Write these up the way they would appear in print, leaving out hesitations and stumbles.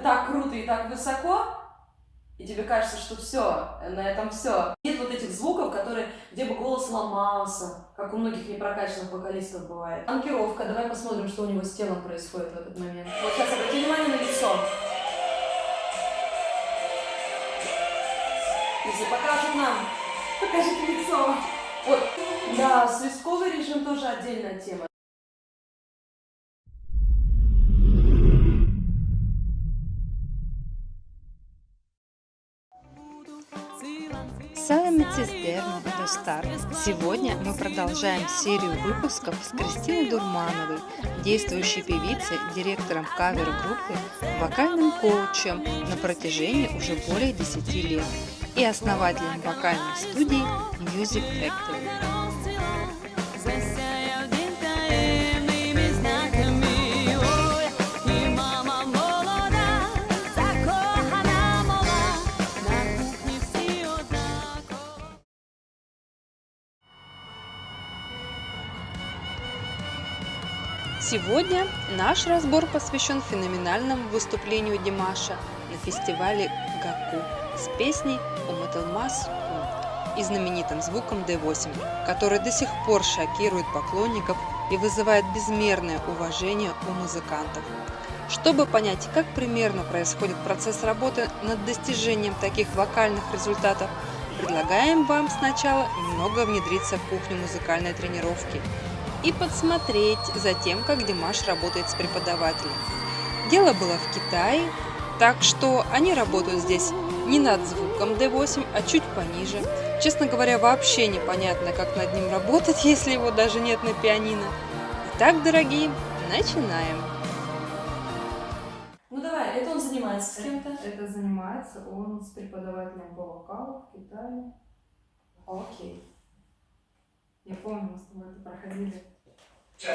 так круто и так высоко, и тебе кажется, что все, на этом все. Нет вот этих звуков, которые, где бы голос ломался, как у многих непрокачанных вокалистов бывает. Анкировка, давай посмотрим, что у него с телом происходит в этот момент. Вот сейчас обрати внимание на лицо. Если покажет нам, покажет лицо. Вот, да, свистковый режим тоже отдельная тема. Sala Cisterna до Star. Сегодня мы продолжаем серию выпусков с Кристиной Дурмановой, действующей певицей, директором кавер-группы, вокальным коучем на протяжении уже более 10 лет и основателем вокальной студии Music Factory. Сегодня наш разбор посвящен феноменальному выступлению Димаша на фестивале Гаку с песней «Уматылмас» и знаменитым звуком D8, который до сих пор шокирует поклонников и вызывает безмерное уважение у музыкантов. Чтобы понять, как примерно происходит процесс работы над достижением таких вокальных результатов, предлагаем вам сначала немного внедриться в кухню музыкальной тренировки и подсмотреть за тем, как Димаш работает с преподавателем. Дело было в Китае, так что они работают здесь не над звуком D8, а чуть пониже. Честно говоря, вообще непонятно, как над ним работать, если его даже нет на пианино. Итак, дорогие, начинаем. Ну давай, это он занимается с кем-то? Это занимается он с преподавателем по вокалу в Китае. Окей. Я помню, мы с тобой это проходили. 这个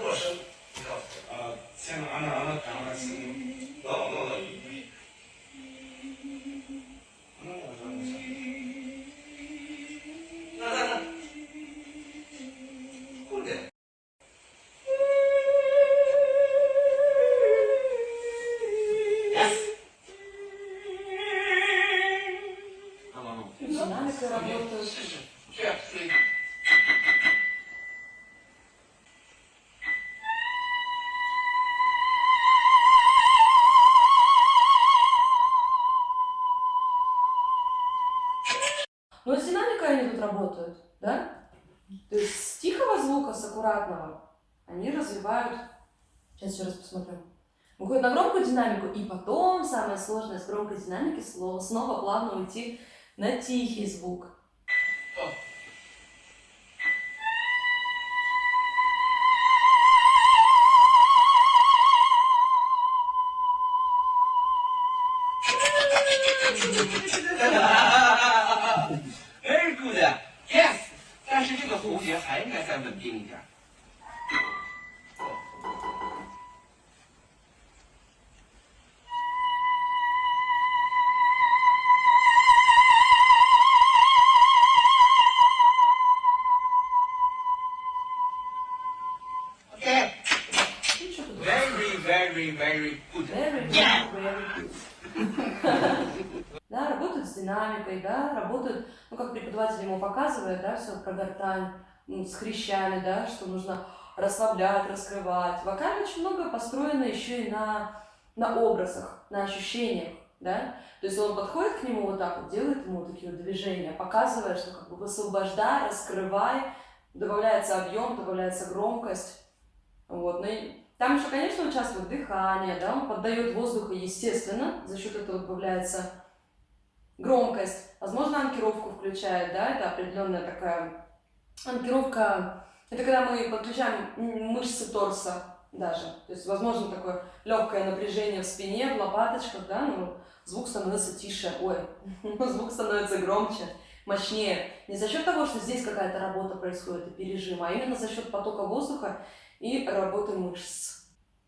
落声，你告诉我先拿拿声音，弄那，混的。Динамика работает.这样。 Но с динамикой они тут работают, да? То есть с тихого звука, с аккуратного, они развивают... Сейчас еще раз посмотрим. Выходит на громкую динамику, и потом самое сложное с громкой динамики снова плавно уйти на тихий звук. Very good, yes. 但是这个喉结还应该再稳定一点。Okay. Very good. Very good. Да, работают с динамикой, да, работают, ну, как преподаватель ему показывает, да, все про гортань, с хрящами, да, что нужно расслаблять, раскрывать. Вокаль очень много построено еще и на образах, на ощущениях, да. То есть он подходит к нему вот так вот, делает ему вот такие вот движения, показывая, что как бы высвобождай, раскрывай, добавляется объем, добавляется громкость. Вот. Но там еще, конечно, участвует дыхание, да, он поддает воздуха естественно, за счет этого добавляется громкость, возможно, анкировку включает, да, это определенная такая анкировка, это когда мы подключаем мышцы торса даже, то есть, возможно, такое легкое напряжение в спине, в лопаточках, да, но звук становится тише, звук становится громче, мощнее, не за счет того, что здесь какая-то работа происходит и пережим, а именно за счет потока воздуха и работы мышц.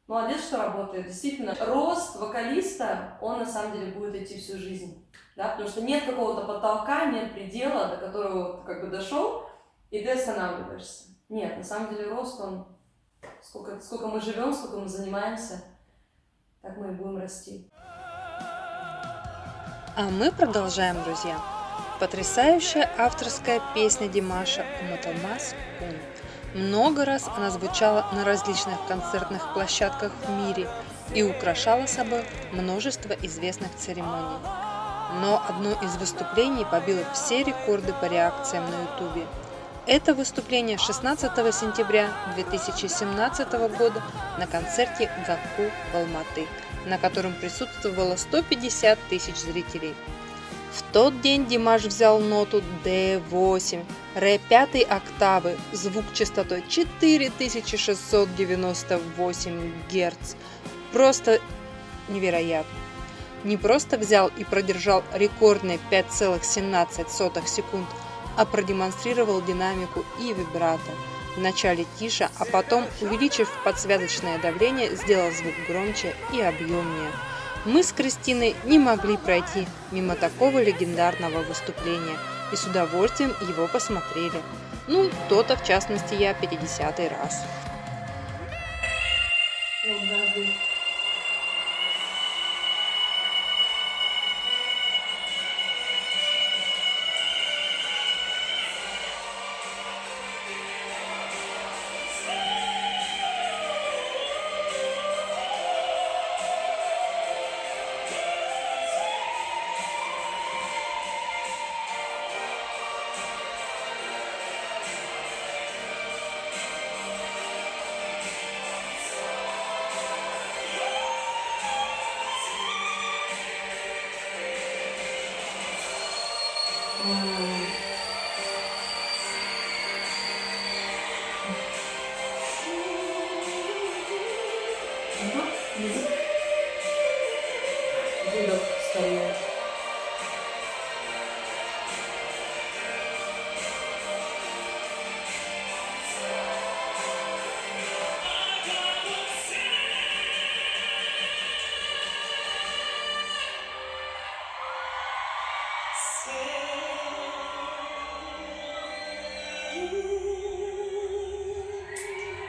Молодец, что работает. Действительно, рост вокалиста, он на самом деле будет идти всю жизнь. Да? Потому что нет какого-то потолка, нет предела, до которого ты как бы дошел, и ты останавливаешься. Нет, на самом деле рост, он сколько мы живем, сколько мы занимаемся, так мы и будем расти. А мы продолжаем, друзья. Потрясающая авторская песня Димаша «Уматалмас Кун». Много раз она звучала на различных концертных площадках в мире и украшала собой множество известных церемоний. Но одно из выступлений побило все рекорды по реакциям на ютубе. Это выступление 16 сентября 2017 года на концерте Гаку в Алматы, на котором присутствовало 150 тысяч зрителей. В тот день Димаш взял ноту D8, ре 5 октавы, звук частотой 4698 Гц. Просто невероятно. Не просто взял и продержал рекордные 5,17 секунд, а продемонстрировал динамику и вибрато. Вначале тише, а потом, увеличив подсвязочное давление, сделал звук громче и объемнее. Мы с Кристиной не могли пройти мимо такого легендарного выступления и с удовольствием его посмотрели. Ну, то-то, в частности, я 50-й раз. Вот, да, здесь. Выдох скорее.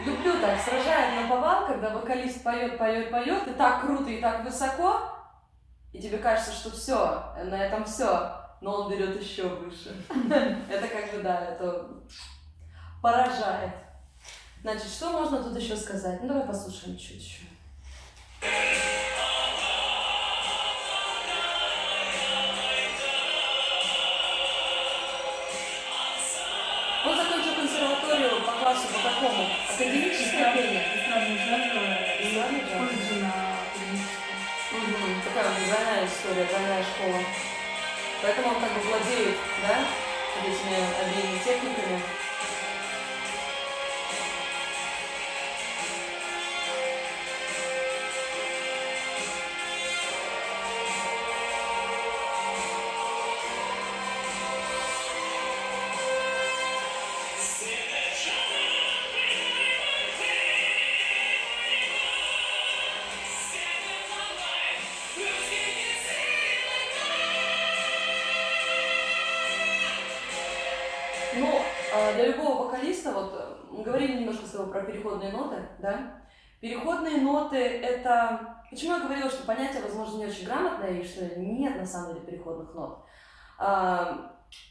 Люблю так, сражает наповал, когда вокалист поет, поет, поет, и так круто, и так высоко, и тебе кажется, что все, на этом все, но он берет еще выше. Это как бы, да, это поражает. Значит, что можно тут еще сказать? Ну, давай послушаем чуть еще. Он закончил консерваторию по классу, по такому, академическое пение. Эстрадный джаз, Эстрадный джаз. колледжи на академическом. Такая вот двойная история, двойная школа. Поэтому он как бы владеет, да, этими обеими техниками. Ну, для любого вокалиста, вот мы говорили немножко с тобой про переходные ноты, да? Переходные ноты это... Почему я говорила, что понятие, возможно, не очень грамотное, и что нет на самом деле переходных нот?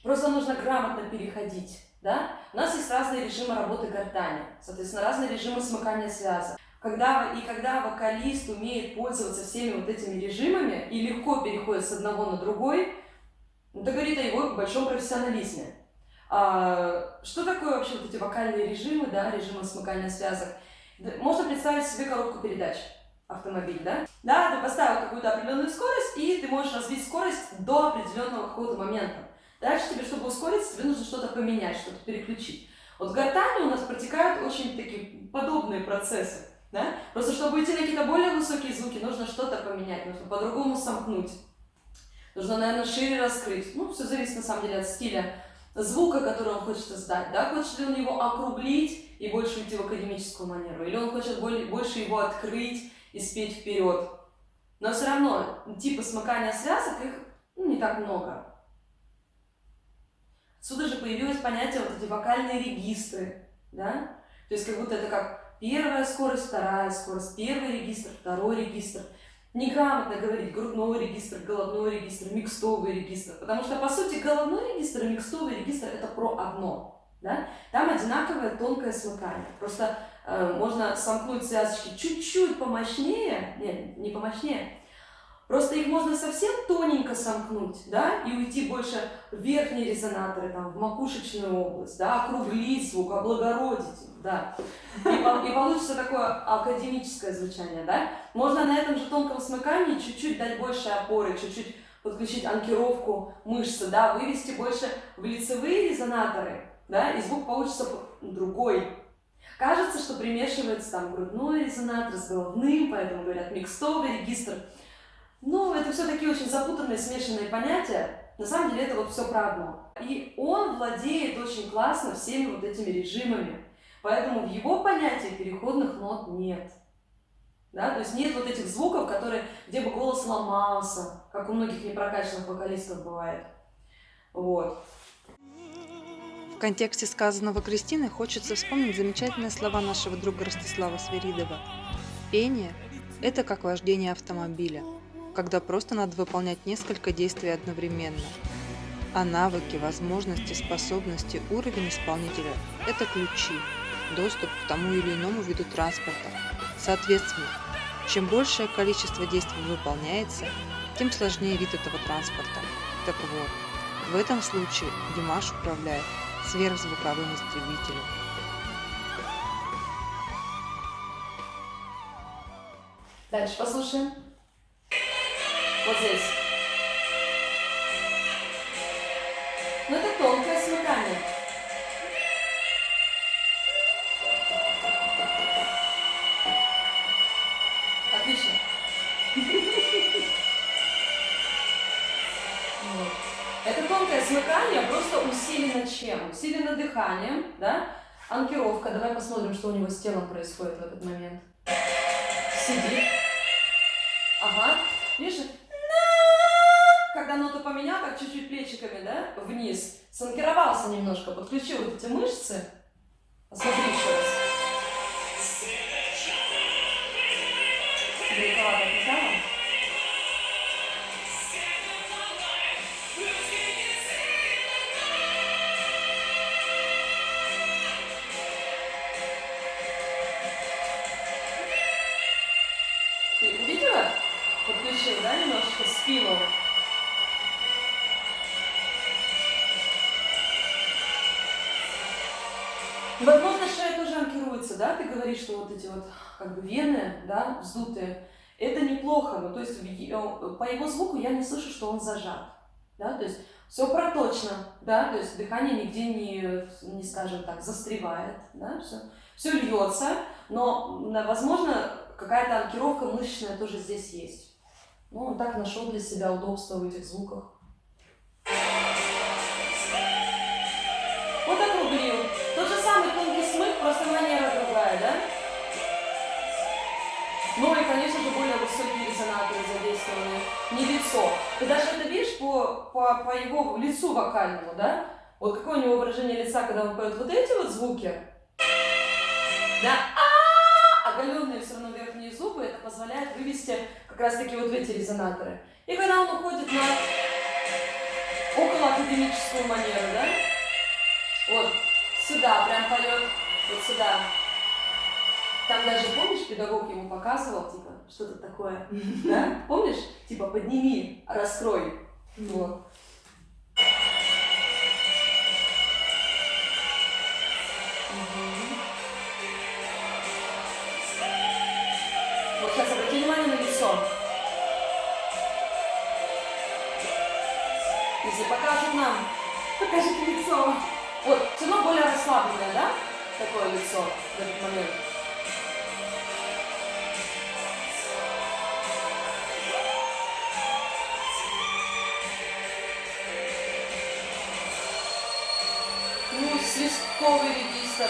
Просто нужно грамотно переходить, да? У нас есть разные режимы работы гортани, соответственно, разные режимы смыкания связок. Когда вокалист умеет пользоваться всеми вот этими режимами и легко переходит с одного на другой, это говорит о его большом профессионализме. Что такое вообще вот эти вокальные режимы, да, режимы смыкания связок? Можно представить себе коробку передач, автомобиль, да? Да, ты поставил какую-то определенную скорость, и ты можешь развить скорость до определенного какого-то момента. Дальше тебе, чтобы ускориться, тебе нужно что-то поменять, что-то переключить. Вот в гортани у нас протекают очень такие подобные процессы, да? Просто чтобы идти на какие-то более высокие звуки, нужно что-то поменять, нужно по-другому сомкнуть. Нужно, наверное, шире раскрыть. Ну, все зависит, на самом деле, от стиля звука, который он хочет создать, да, хочет ли он его округлить и больше уйти в академическую манеру, или он хочет больше его открыть и спеть вперед. Но все равно типы смыкания связок, их не так много. Отсюда же появилось понятие вот эти вокальные регистры, да, то есть как будто это как первая скорость, вторая скорость, первый регистр, второй регистр. неграмотно говорить грудной регистр, головной регистр, микстовый регистр, потому что, по сути, головной регистр и микстовый регистр – это про одно. Да? Там одинаковое тонкое смыкание. Просто можно сомкнуть связочки чуть-чуть помощнее, нет, не помощнее, просто их можно совсем тоненько сомкнуть, да, и уйти больше в верхние резонаторы, там, в макушечную область, да, округлить звук, облагородить, да. И получится такое академическое звучание, да. Можно на этом же тонком смыкании чуть-чуть дать больше опоры, чуть-чуть подключить анкировку мышцы, да, вывести больше в лицевые резонаторы, да, и звук получится другой. Кажется, что примешивается там грудной резонатор с головным, поэтому говорят микстовый регистр. Но это все такие очень запутанные, смешанные понятия. На самом деле это вот все про одно. И он владеет очень классно всеми вот этими режимами. Поэтому в его понятии переходных нот нет. Да? То есть нет вот этих звуков, где бы голос ломался, как у многих непрокачанных вокалистов бывает. Вот. В контексте сказанного Кристиной хочется вспомнить замечательные слова нашего друга Ростислава Свиридова. Пение – это как вождение автомобиля, когда просто надо выполнять несколько действий одновременно. А навыки, возможности, способности, уровень исполнителя – это ключи, доступ к тому или иному виду транспорта. Соответственно, чем большее количество действий выполняется, тем сложнее вид этого транспорта. Так вот, в этом случае Димаш управляет сверхзвуковым истребителем. Дальше послушаем. Вот здесь. Ну это тонкое смыкание. Отлично. Это тонкое смыкание просто усилено чем? Усилено дыханием, да? Анкировка. Давай посмотрим, что у него с телом происходит в этот момент. Сидит. Ага. Видишь? Когда ноту поменял, так чуть-чуть плечиками, да, вниз. Санкировался немножко, подключил вот эти мышцы. Посмотри еще раз. Далековато отметала? Ты увидела? Подключил, да, немножечко спину. Возможно, шея тоже анкируется, да? Ты говоришь, что вот эти вот как бы вены, да, вздутые. Это неплохо, но то есть по его звуку я не слышу, что он зажат, да? То есть все проточно, да? То есть дыхание нигде не скажем так, застревает, да? Все льется, но, возможно, какая-то анкировка мышечная тоже здесь есть. Ну, он так нашел для себя удобство в этих звуках. Вот округлил. Тот же самый тонкий смык, просто манера другая, да? Ну и, конечно же, более высокие резонаторы задействованы, не лицо. Ты даже это видишь по его лицу вокальному, да? Вот какое у него выражение лица, когда он поет вот эти вот звуки. Да, оголенные все равно верхние зубы, это позволяет вывести как раз таки вот в эти резонаторы. И когда он уходит на около академическую манеру, да? Вот сюда прям поет, вот сюда. Там даже, помнишь, педагог ему показывал, типа, что-то такое, да? Помнишь? Типа, подними, раскрой. Вот. Вот сейчас обрати внимание на лицо. Если покажет нам, покажет лицо. Вот, все равно более расслабленное, да? Такое лицо в этот момент. Ну, свистковый регистр.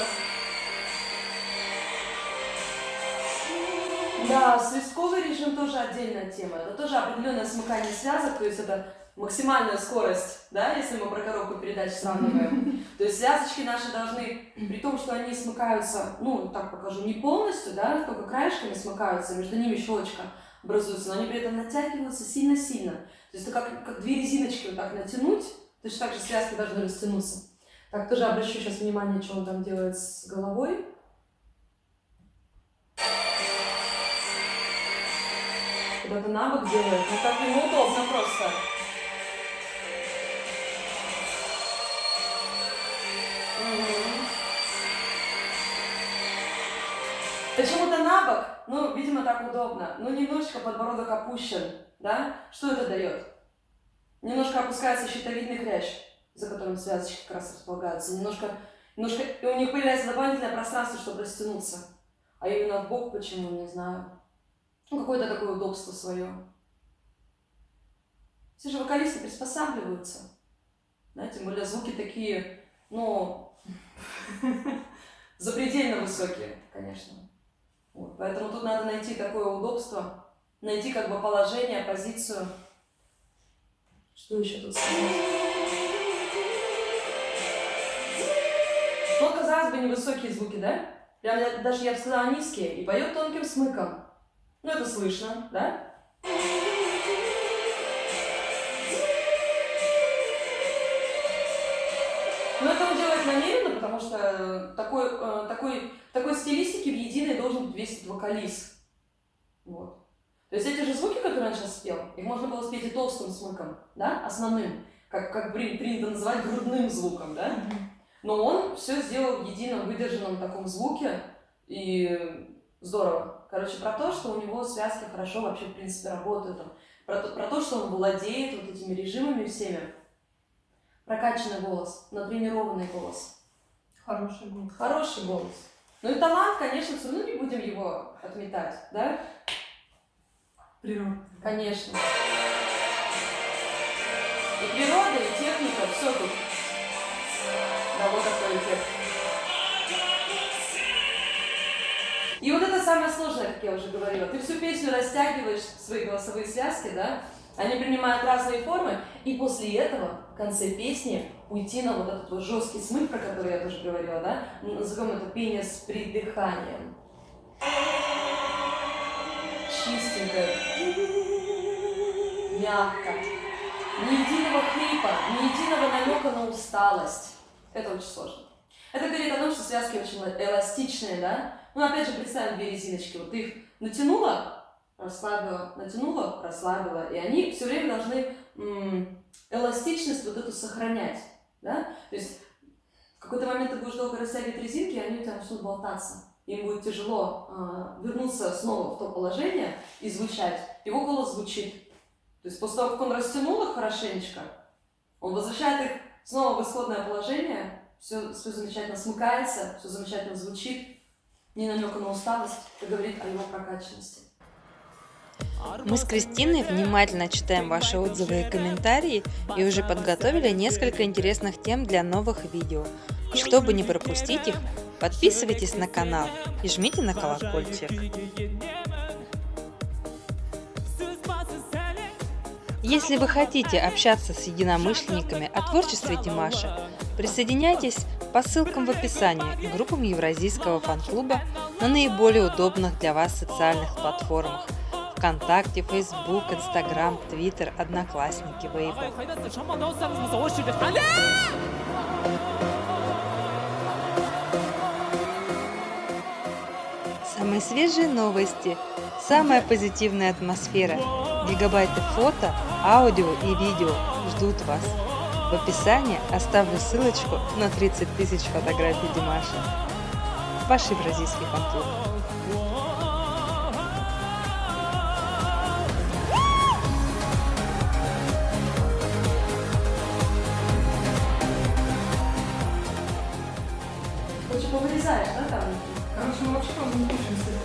Да, свистковый режим тоже отдельная тема. Это тоже определенное смыкание связок, то есть это максимальная скорость, да, если мы про коробку передач сравниваем. То есть связочки наши должны, при том, что они смыкаются, ну, так покажу, не полностью, да, только краешками смыкаются, между ними щелочка, образуются, но они при этом натягиваются сильно-сильно. То есть это как две резиночки вот так натянуть, точно так же связки должны растянуться. Так, тоже обращу сейчас внимание, что он там делает с головой. Куда-то на бок делает, ну так ему удобно просто. Почему-то на бок, ну, видимо, так удобно, но немножечко подбородок опущен, да? Что это дает? Немножко опускается щитовидный хрящ, за которым связочки как раз располагаются. Немножко, и у них появляется дополнительное пространство, чтобы растянуться. А именно в бок почему, не знаю. Ну, какое-то такое удобство свое. Все же вокалисты приспосабливаются. Да? Тем более звуки такие, ну, запредельно высокие, конечно. Вот. Поэтому тут надо найти такое удобство, найти как бы положение, позицию. Что еще тут сказать? Ну, казалось бы, невысокие звуки, да? Прям даже, я бы сказала, низкие. И поет тонким смыком. Ну, это слышно, да? Но это он делает намеренно, потому что такой стилистики в единой должен быть весь этот вокалист. Вот. То есть эти же звуки, которые он сейчас спел, их можно было спеть и толстым смыком, да, основным, как принято называть грудным звуком, да? Но он все сделал в едином, выдержанном таком звуке, и здорово. Короче, про то, что у него связки хорошо вообще, в принципе, работают. Про то, что он владеет вот этими режимами всеми. Прокачанный голос, натренированный голос. Хороший голос. Хороший голос. Ну и талант, конечно, все равно не будем его отметать, да? Природа. Конечно. И природа, и техника, все тут. Да, вот такой эффект. И вот это самое сложное, как я уже говорила. Ты всю песню растягиваешь, свои голосовые связки, да? Они принимают разные формы, и после этого в конце песни уйти на вот этот вот жесткий смык, про который я тоже говорила, да? Назовем это пение с придыханием. Чистенько, мягко. Ни единого хрипа, ни единого намека на усталость. Это очень сложно. Это говорит о том, что связки очень эластичные, да? Ну, опять же, представим две резиночки. Вот ты их натянула, расслабила, натянула, расслабила. И они все время должны эластичность вот эту сохранять, да? То есть в какой-то момент ты будешь долго растягивать резинки, и они у тебя начнут болтаться. Им будет тяжело вернуться снова в то положение и звучать. Его голос звучит. То есть после того, как он растянул их хорошенечко, он возвращает их снова в исходное положение, все замечательно смыкается, все замечательно звучит, ни намека на усталость, это говорит о его прокачанности. Мы с Кристиной внимательно читаем ваши отзывы и комментарии и уже подготовили несколько интересных тем для новых видео. Чтобы не пропустить их, подписывайтесь на канал и жмите на колокольчик. Если вы хотите общаться с единомышленниками о творчестве Димаша, присоединяйтесь по ссылкам в описании к группам Евразийского фан-клуба на наиболее удобных для вас социальных платформах: ВКонтакте, Фейсбук, Инстаграм, Твиттер, Одноклассники, Вейбо. Самые свежие новости, самая позитивная атмосфера, гигабайты фото, аудио и видео ждут вас. В описании оставлю ссылочку на 30 тысяч фотографий Димаша. Ваш Евразийский фан-клуб. Короче, повырезаешь, да, там? Короче, мы вообще не пишем с